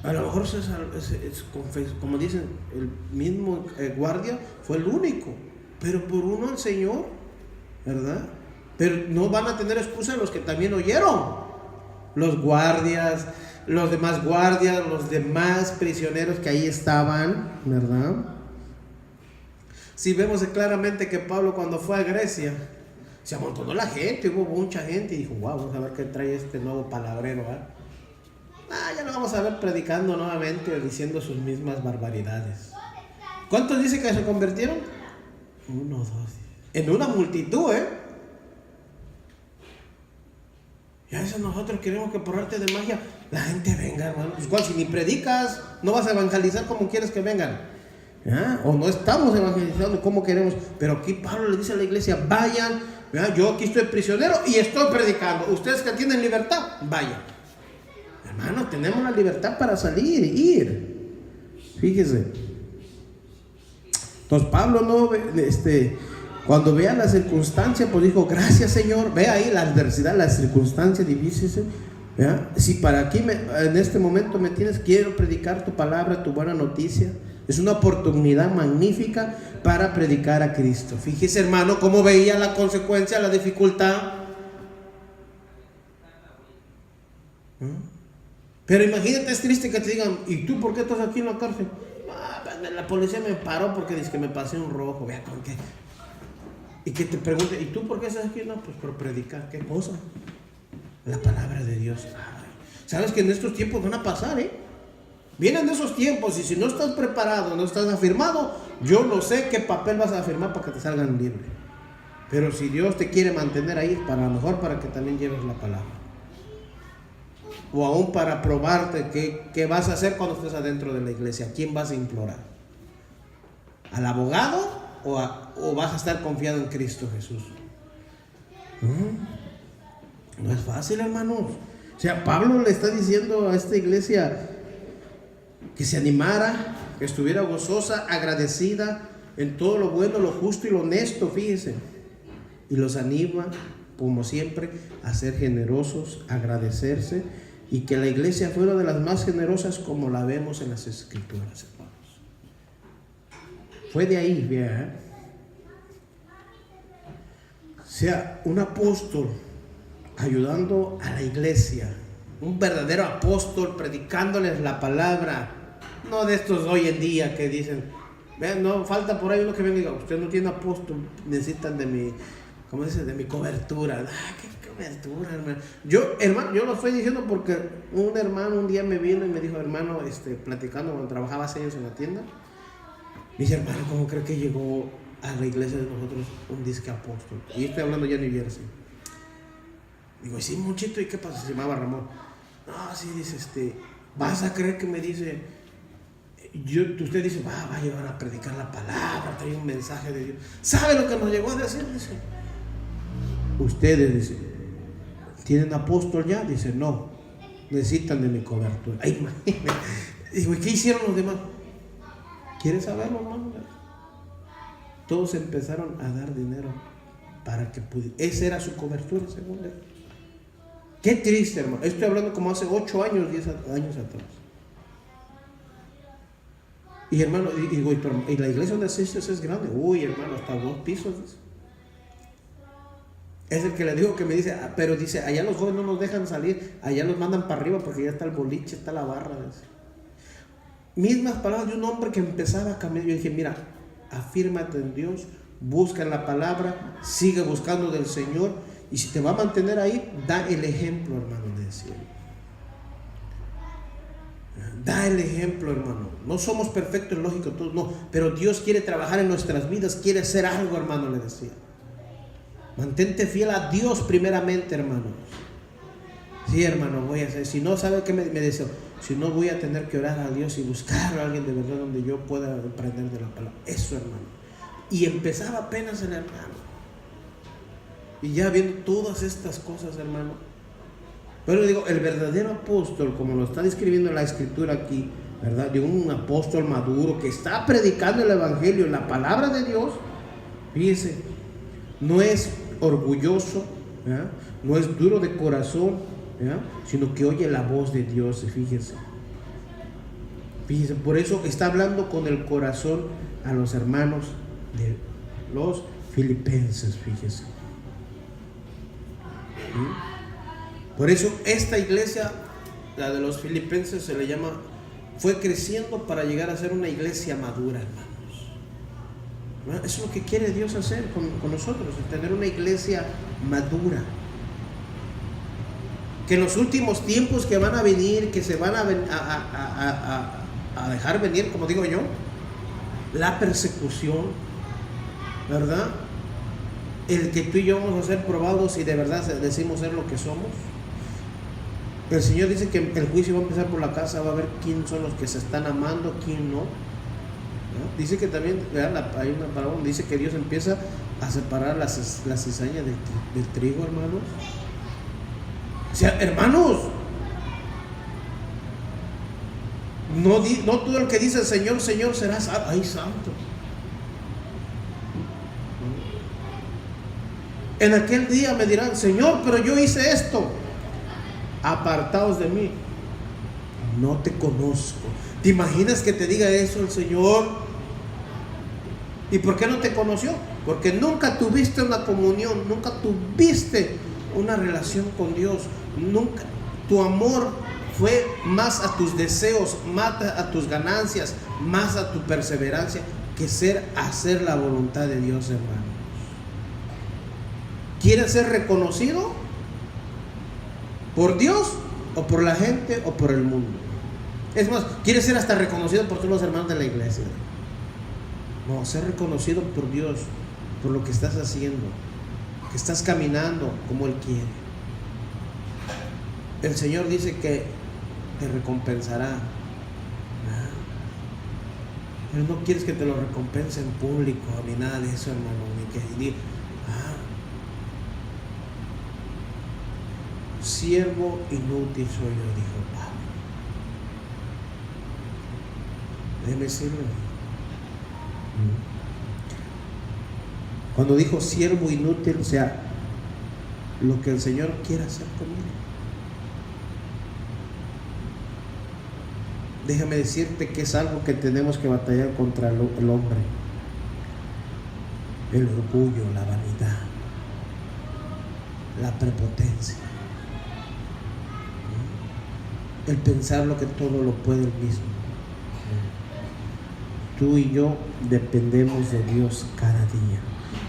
A lo mejor como dicen, el mismo guardia fue el único, pero por uno el Señor, ¿verdad? Pero no van a tener excusa los que también oyeron. Los guardias, los demás guardias, los demás prisioneros que ahí estaban, ¿verdad? Si vemos claramente que Pablo, cuando fue a Grecia, se amontonó la gente, hubo mucha gente, y dijo: wow, vamos a ver qué trae este nuevo palabrero, ¿eh? Ya lo vamos a ver predicando nuevamente, diciendo sus mismas barbaridades. ¿Cuántos dice que se convirtieron? 1, 2. En una multitud, Y a veces nosotros queremos que por arte de magia la gente venga, hermano. Pues igual, si ni predicas, no vas a evangelizar como quieres que vengan. O no estamos evangelizando como queremos. Pero aquí Pablo le dice a la iglesia: vayan, yo aquí estoy prisionero y estoy predicando. Ustedes que tienen libertad, vayan. Hermano, tenemos la libertad para salir e ir. Fíjese. Entonces Pablo cuando vea la circunstancia, pues dijo: gracias, Señor. Ve ahí la adversidad, la circunstancia difícil. Si para aquí en este momento me tienes, quiero predicar tu palabra, tu buena noticia. Es una oportunidad magnífica para predicar a Cristo. Fíjese, hermano, cómo veía la consecuencia, la dificultad. Pero imagínate, es triste que te digan: ¿y tú por qué estás aquí en la cárcel? La policía me paró porque dice que me pasé un rojo. Vea con qué. Y que te pregunte: ¿y tú por qué estás aquí? No, pues por predicar. ¿Qué cosa? La palabra de Dios. Sabes que en estos tiempos van a pasar, Vienen de esos tiempos, y si no estás preparado, no estás afirmado, yo no sé qué papel vas a firmar para que te salgan libre. Pero si Dios te quiere mantener ahí, para lo mejor para que también lleves la palabra. O aún para probarte qué vas a hacer cuando estés adentro de la iglesia. ¿A quién vas a implorar? ¿Al abogado o vas a estar confiado en Cristo Jesús? No es fácil, hermanos. O sea, Pablo le está diciendo a esta iglesia que se animara, que estuviera gozosa, agradecida en todo lo bueno, lo justo y lo honesto, fíjense. Y los anima, como siempre, a ser generosos, a agradecerse, y que la iglesia fuera de las más generosas como la vemos en las Escrituras, hermanos. Fue de ahí, vea, O sea, un apóstol ayudando a la iglesia, un verdadero apóstol predicándoles la palabra, no de estos hoy en día que dicen: vean, no, falta por ahí uno que venga y diga: usted no tiene apóstol, necesitan de mi, ¿cómo dice? De mi cobertura. ¿Qué cobertura, hermano? Yo lo estoy diciendo porque un hermano un día me vino y me dijo: hermano, platicando cuando trabajaba hace años en la tienda, me dice: hermano, ¿cómo cree que llegó a la iglesia de nosotros un disque apóstol? Y estoy hablando ya de New Jersey. Digo, sí, Monchito, ¿y qué pasa? Se llamaba Ramón. No, sí, dice, vas a creer que me dice, usted dice, va a llevar a predicar la palabra, trae un mensaje de Dios. ¿Sabe lo que nos llegó a decir? Dice, ustedes, dice, ¿tienen apóstol ya? Dice, no, necesitan de mi cobertura. Ay, imagínate. Digo, ¿y qué hicieron los demás? ¿Quieres saberlo, hermano? Todos empezaron a dar dinero para que pudiera. Esa era su cobertura, según él. Qué triste, hermano. Estoy hablando como hace 8 años, 10 años atrás. Y hermano, y la iglesia donde asistes es grande. Uy, hermano, hasta 2 pisos. Es el que le digo que me dice, pero dice, allá los jóvenes no nos dejan salir, allá los mandan para arriba porque ya está el boliche, está la barra. Mismas palabras de un hombre que empezaba a cambiar. Yo dije, mira, afírmate en Dios, busca en la palabra, sigue buscando del Señor. Y si te va a mantener ahí, da el ejemplo, hermano, de decirlo. Da el ejemplo, hermano. No somos perfectos, lógico, todos no. Pero Dios quiere trabajar en nuestras vidas, quiere hacer algo, hermano, le decía. Mantente fiel a Dios primeramente, hermano. Sí, hermano, voy a hacer. Si no, ¿sabe qué me deseo? Si no, voy a tener que orar a Dios y buscar a alguien de verdad donde yo pueda aprender de la palabra. Eso, hermano. Y empezaba apenas el hermano. Y ya viendo todas estas cosas, hermano. Pero digo, el verdadero apóstol, como lo está describiendo la escritura aquí, ¿verdad? De un apóstol maduro que está predicando el evangelio, la palabra de Dios. Fíjese, no es orgulloso, ¿verdad? No es duro de corazón, ¿verdad? Sino que oye la voz de Dios. Fíjese, por eso está hablando con el corazón a los hermanos de los filipenses. Fíjese. Por eso esta iglesia, la de los filipenses, se le llama, fue creciendo para llegar a ser una iglesia madura, hermanos. Eso es lo que quiere Dios hacer con nosotros, tener una iglesia madura. Que en los últimos tiempos que van a venir, que se van a dejar venir, como digo yo, la persecución, ¿verdad? El que tú y yo vamos a ser probados y de verdad decimos ser lo que somos. El Señor dice que el juicio va a empezar por la casa, va a ver quién son los que se están amando, quién no. ¿No? Dice que también, hay una palabra donde dice que Dios empieza a separar la cizaña del trigo, hermanos. O sea, hermanos, no todo el que dice Señor, Señor será santo. ¡Ay, santo! En aquel día me dirán, Señor, pero yo hice esto. Apartaos de mí, no te conozco. ¿Te imaginas que te diga eso el Señor? ¿Y por qué no te conoció? Porque nunca tuviste una comunión, nunca tuviste una relación con Dios. Nunca. Tu amor fue más a tus deseos, más a tus ganancias, más a tu perseverancia que hacer la voluntad de Dios, hermano. ¿Quieres ser reconocido por Dios o por la gente o por el mundo? Es más, ¿quieres ser hasta reconocido por todos los hermanos de la iglesia? No, ser reconocido por Dios, por lo que estás haciendo, que estás caminando como Él quiere. El Señor dice que te recompensará. Pero no quieres que te lo recompense en público ni nada de eso, hermano, ni que siervo inútil soy yo, dijo Pablo. Déjeme decirlo. Cuando dijo siervo inútil, o sea, lo que el Señor quiere hacer conmigo. Déjame decirte que es algo que tenemos que batallar contra el hombre. El orgullo, la vanidad, la prepotencia. El pensar lo que todo lo puede el mismo. Tú y yo dependemos de Dios cada día.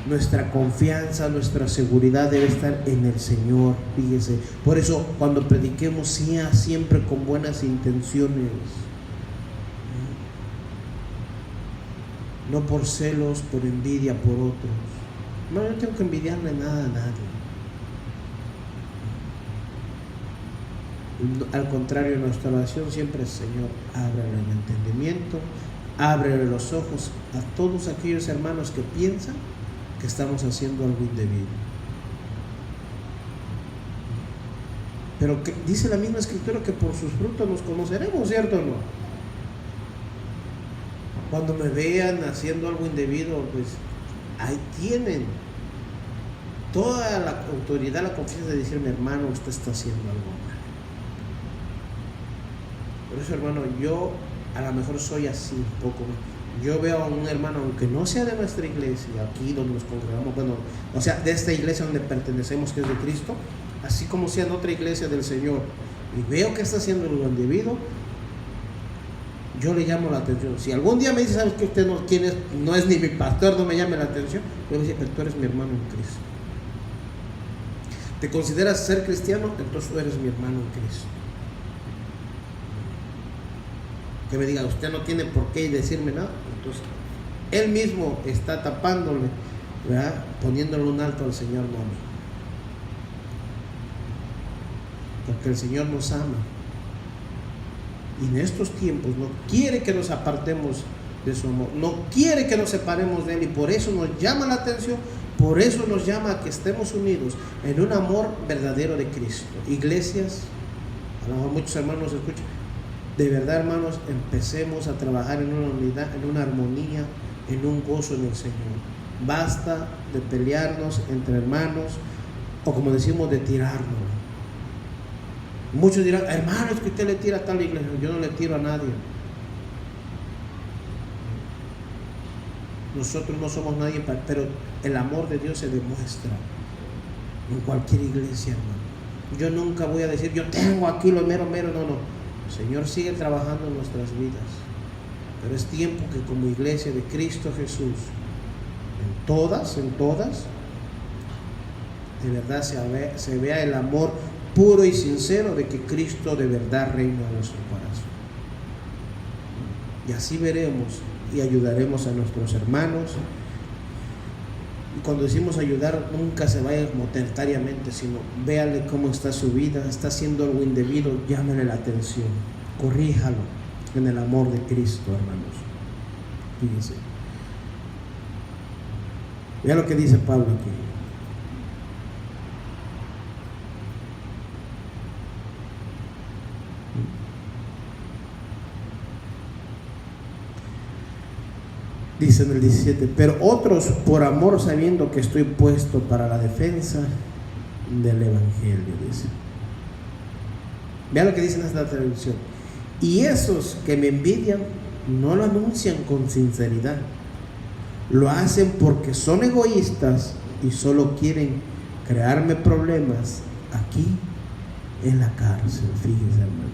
Nuestra confianza, nuestra seguridad debe estar en el Señor. Fíjese. Por eso cuando prediquemos, sea siempre con buenas intenciones. No por celos, por envidia, por otros. No, yo no tengo que envidiarle nada a nadie. Al contrario, nuestra oración siempre es: Señor, ábrele el entendimiento, ábrele los ojos a todos aquellos hermanos que piensan que estamos haciendo algo indebido. Pero que, dice la misma Escritura que por sus frutos nos conoceremos, ¿cierto o no? Cuando me vean haciendo algo indebido, pues ahí tienen toda la autoridad, la confianza de decirme: hermano, usted está haciendo algo mal. Por eso, hermano, yo a lo mejor soy así un poco. Yo veo a un hermano, aunque no sea de nuestra iglesia, aquí donde nos congregamos, bueno, o sea, de esta iglesia donde pertenecemos, que es de Cristo, así como sea en otra iglesia del Señor, y veo que está haciendo lo indebido, yo le llamo la atención. Si algún día me dice: ¿sabes que usted no, quién es? No es ni mi pastor, no me llame la atención. Yo le digo: pero tú eres mi hermano en Cristo. ¿Te consideras ser cristiano? Entonces tú eres mi hermano en Cristo. Que me diga: usted no tiene por qué decirme nada. Entonces él mismo está tapándole, ¿verdad? Poniéndole un alto al Señor, no a mí. Porque el Señor nos ama. Y en estos tiempos no quiere que nos apartemos de su amor, no quiere que nos separemos de Él, y por eso nos llama la atención, por eso nos llama a que estemos unidos en un amor verdadero de Cristo. Iglesias, a lo mejor muchos hermanos nos escuchan, de verdad, hermanos, empecemos a trabajar en una unidad, en una armonía, en un gozo en el Señor. Basta de pelearnos entre hermanos, o como decimos, de tirarnos. Muchos dirán: hermano, es que usted le tira a tal iglesia. Yo no le tiro a nadie. Nosotros no somos nadie, pero el amor de Dios se demuestra en cualquier iglesia, hermano. Yo nunca voy a decir: yo tengo aquí lo mero, no. El Señor sigue trabajando en nuestras vidas, pero es tiempo que como iglesia de Cristo Jesús, en todas, de verdad se vea el amor puro y sincero de que Cristo de verdad reina en nuestro corazón. Y así veremos y ayudaremos a nuestros hermanos. Y cuando decimos ayudar, nunca se vaya monetariamente, sino véale cómo está su vida, está haciendo algo indebido, llámele la atención, corríjalo en el amor de Cristo, hermanos. Fíjense. Vea lo que dice Pablo aquí. Dice en el 17: pero otros por amor, sabiendo que estoy puesto para la defensa del Evangelio, dice. Vean lo que dice en esta traducción: y esos que me envidian no lo anuncian con sinceridad, lo hacen porque son egoístas y solo quieren crearme problemas aquí en la cárcel. Fíjense, hermanos.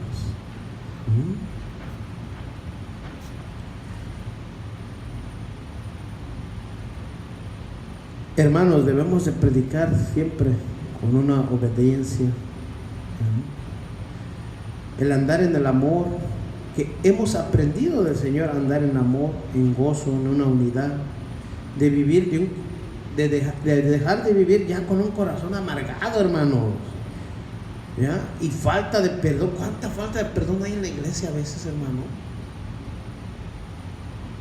Hermanos, debemos de predicar siempre con una obediencia, el andar en el amor, que hemos aprendido del Señor, andar en amor, en gozo, en una unidad, de vivir, de dejar de vivir ya con un corazón amargado, hermanos, ¿ya? Y falta de perdón. ¿Cuánta falta de perdón hay en la iglesia a veces, hermano?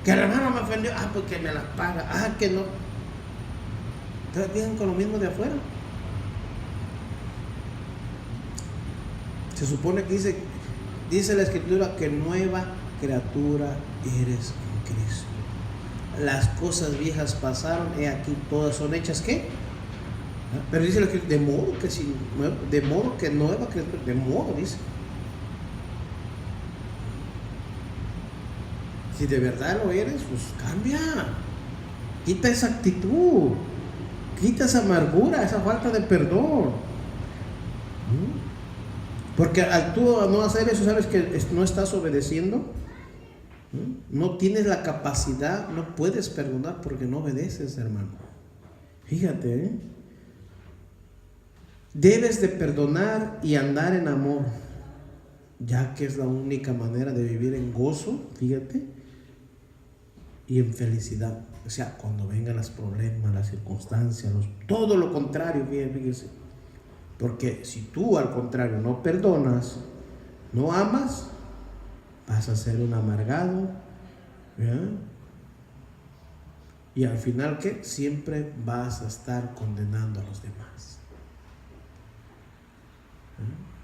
Que el hermano me ofendió, porque me las paga, que no. Entonces vienen con lo mismo de afuera. Se supone que dice la Escritura que nueva criatura eres en Cristo. Las cosas viejas pasaron, he aquí todas son hechas, ¿qué? Pero dice la Escritura: de modo que nueva criatura, de modo, dice. Si de verdad lo eres, pues cambia. Quita esa actitud. Quita esa amargura, esa falta de perdón. Porque al tú no hacer eso, sabes que no estás obedeciendo. No tienes la capacidad, no puedes perdonar porque no obedeces, hermano. Fíjate, debes de perdonar y andar en amor, ya que es la única manera de vivir en gozo, fíjate, y en felicidad. O sea, cuando vengan los problemas, las circunstancias, todo lo contrario, fíjense. Porque si tú al contrario no perdonas, no amas, vas a ser un amargado, ¿verdad? Y al final, ¿qué? Siempre vas a estar condenando a los demás.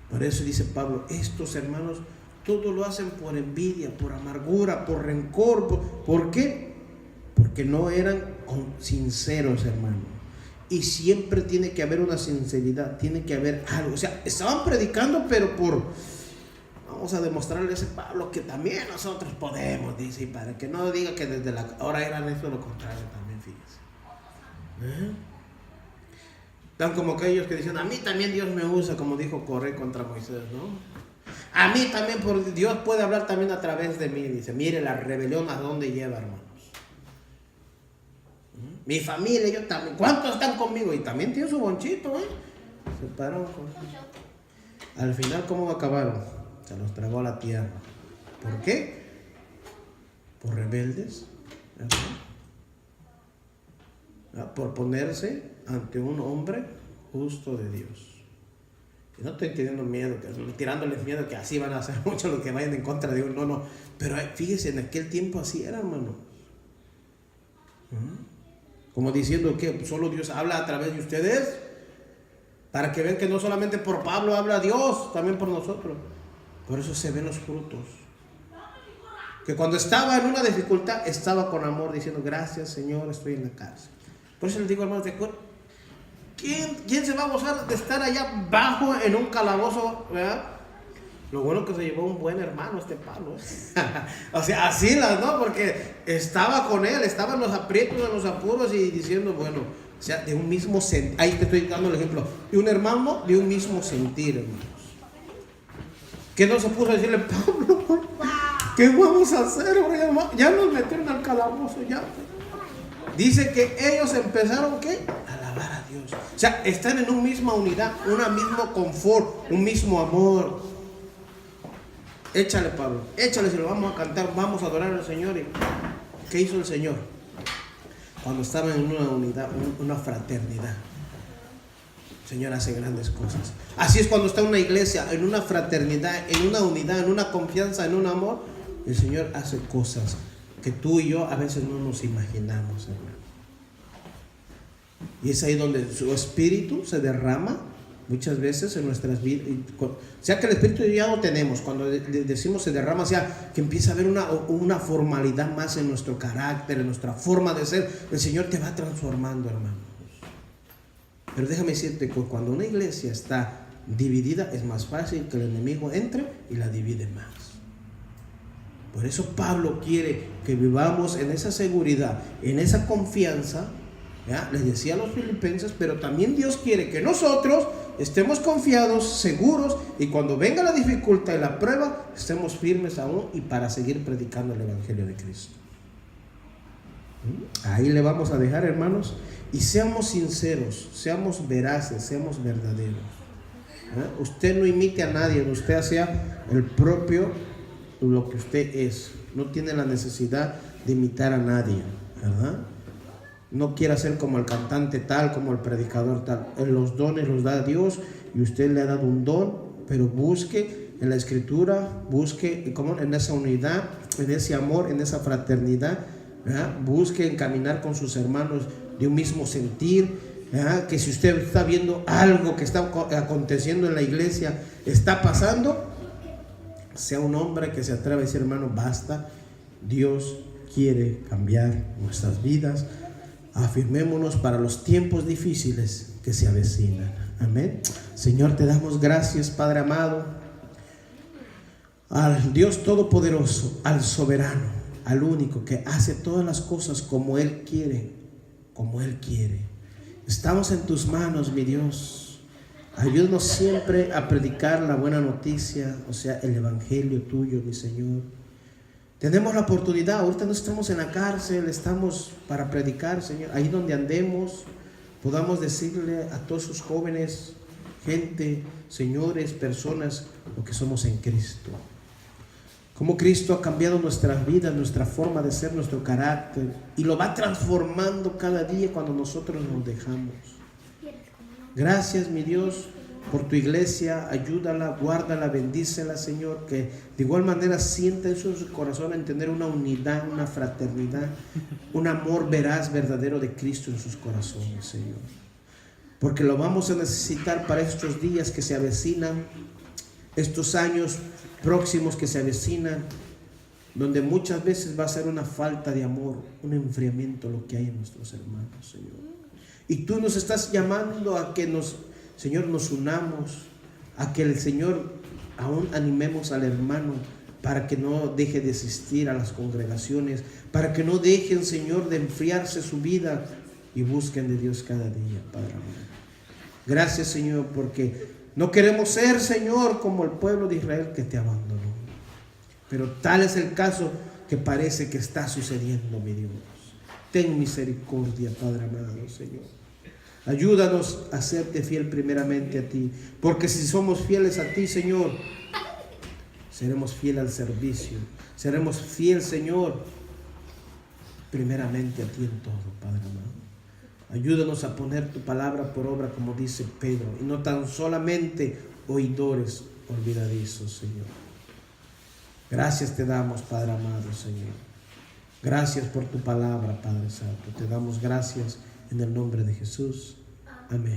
Por eso dice Pablo, estos hermanos todo lo hacen por envidia, por amargura, por rencor. ¿Por qué? Porque no eran sinceros, hermano. Y siempre tiene que haber una sinceridad, tiene que haber algo. O sea, estaban predicando, pero vamos a demostrarle a ese Pablo que también nosotros podemos, dice, y para que no diga que desde la hora eran esto lo contrario también, fíjese. Tan como aquellos que dicen, a mí también Dios me usa, como dijo Coré contra Moisés, ¿no? A mí también, Dios puede hablar también a través de mí, dice. Mire la rebelión a dónde lleva, hermanos. Mi familia, yo también. ¿Cuántos están conmigo? Y también tiene su bonchito, Se pararon al final, ¿cómo acabaron? Se los tragó a la tierra. ¿Por qué? Por rebeldes, ¿verdad? Por ponerse ante un hombre justo de Dios. Y no estoy teniendo miedo, tirándoles miedo que así van a hacer muchos los que vayan en contra de Dios. No. Pero fíjese, en aquel tiempo así era, hermano. Como diciendo que solo Dios habla a través de ustedes. Para que vean que no solamente por Pablo habla Dios, también por nosotros. Por eso se ven los frutos. Que cuando estaba en una dificultad, estaba con amor diciendo, gracias Señor, estoy en la cárcel. Por eso les digo, hermanos, ¿quién se va a gozar de estar allá abajo en un calabozo, ¿verdad? Lo bueno que se llevó un buen hermano este Pablo. O sea, así ¿no? Porque estaba con él, estaba en los aprietos, en los apuros y diciendo, bueno, o sea, de un mismo sentir. Ahí te estoy dando el ejemplo. De un hermano, de un mismo sentir, hermanos. Que no se puso a decirle, Pablo, ¿qué vamos a hacer? Ya nos metieron al calabozo, ya. Dice que ellos empezaron, ¿qué? A alabar a Dios. O sea, están en una misma unidad, un mismo confort, un mismo amor. Échale, Pablo, échale, si lo vamos a cantar, vamos a adorar al Señor. ¿Y qué hizo el Señor? Cuando estaban en una unidad, una fraternidad, el Señor hace grandes cosas. Así es cuando está una iglesia, en una fraternidad, en una unidad, en una confianza, en un amor, el Señor hace cosas que tú y yo a veces no nos imaginamos, hermano. Y es ahí donde su espíritu se derrama muchas veces en nuestras vidas. O sea que el espíritu ya lo tenemos. Cuando decimos se derrama, o sea que empieza a haber una formalidad más en nuestro carácter, en nuestra forma de ser. El Señor te va transformando, hermano. Pero déjame decirte que cuando una iglesia está dividida, es más fácil que el enemigo entre y la divide más. Por eso Pablo quiere que vivamos en esa seguridad, en esa confianza. ¿Ya? Les decía a los filipenses, pero también Dios quiere que nosotros estemos confiados, seguros, y cuando venga la dificultad y la prueba, estemos firmes aún y para seguir predicando el Evangelio de Cristo. Ahí le vamos a dejar, hermanos, y seamos sinceros, seamos veraces, seamos verdaderos. Usted no imite a nadie, usted sea el propio, lo que usted es. No tiene la necesidad de imitar a nadie, ¿verdad? No quiera ser como el cantante tal, como el predicador tal. Los dones los da Dios y usted le ha dado un don, pero busque en la Escritura, busque en esa unidad, en ese amor, en esa fraternidad, ¿verdad? Busque encaminar con sus hermanos de un mismo sentir, ¿verdad? Que si usted está viendo algo que está aconteciendo en la iglesia, está pasando, sea un hombre que se atreva a decir, hermano, basta, Dios quiere cambiar nuestras vidas. Afirmémonos para los tiempos difíciles que se avecinan. Amén. Señor, te damos gracias, Padre amado, al Dios todopoderoso, al soberano, al único que hace todas las cosas como Él quiere, como Él quiere. Estamos en tus manos, mi Dios. Ayúdanos siempre a predicar la buena noticia, o sea, el evangelio tuyo, mi Señor. Tenemos la oportunidad, ahorita no estamos en la cárcel, estamos para predicar, Señor. Ahí donde andemos, podamos decirle a todos sus jóvenes, gente, señores, personas, lo que somos en Cristo. Cómo Cristo ha cambiado nuestras vidas, nuestra forma de ser, nuestro carácter, y lo va transformando cada día cuando nosotros nos dejamos. Gracias, mi Dios, por tu iglesia, ayúdala, guárdala, bendícela, Señor, que de igual manera sienta en su corazón en tener una unidad, una fraternidad, un amor veraz, verdadero de Cristo en sus corazones, Señor. Porque lo vamos a necesitar para estos días que se avecinan, estos años próximos que se avecinan, donde muchas veces va a ser una falta de amor, un enfriamiento lo que hay en nuestros hermanos, Señor. Y tú nos estás llamando a que Señor, nos unamos, a que el Señor aún animemos al hermano para que no deje de asistir a las congregaciones, para que no dejen, Señor, de enfriarse su vida y busquen de Dios cada día, Padre amado. Gracias, Señor, porque no queremos ser, Señor, como el pueblo de Israel que te abandonó. Pero tal es el caso que parece que está sucediendo, mi Dios. Ten misericordia, Padre amado, Señor. Ayúdanos a serte fiel primeramente a ti, porque si somos fieles a ti, Señor, seremos fieles al servicio, seremos fieles, Señor, primeramente a ti en todo, Padre amado. Ayúdanos a poner tu palabra por obra, como dice Pedro, y no tan solamente oidores olvidadizos, Señor. Gracias te damos, Padre amado, Señor. Gracias por tu palabra, Padre Santo. Te damos gracias en el nombre de Jesús. Amén.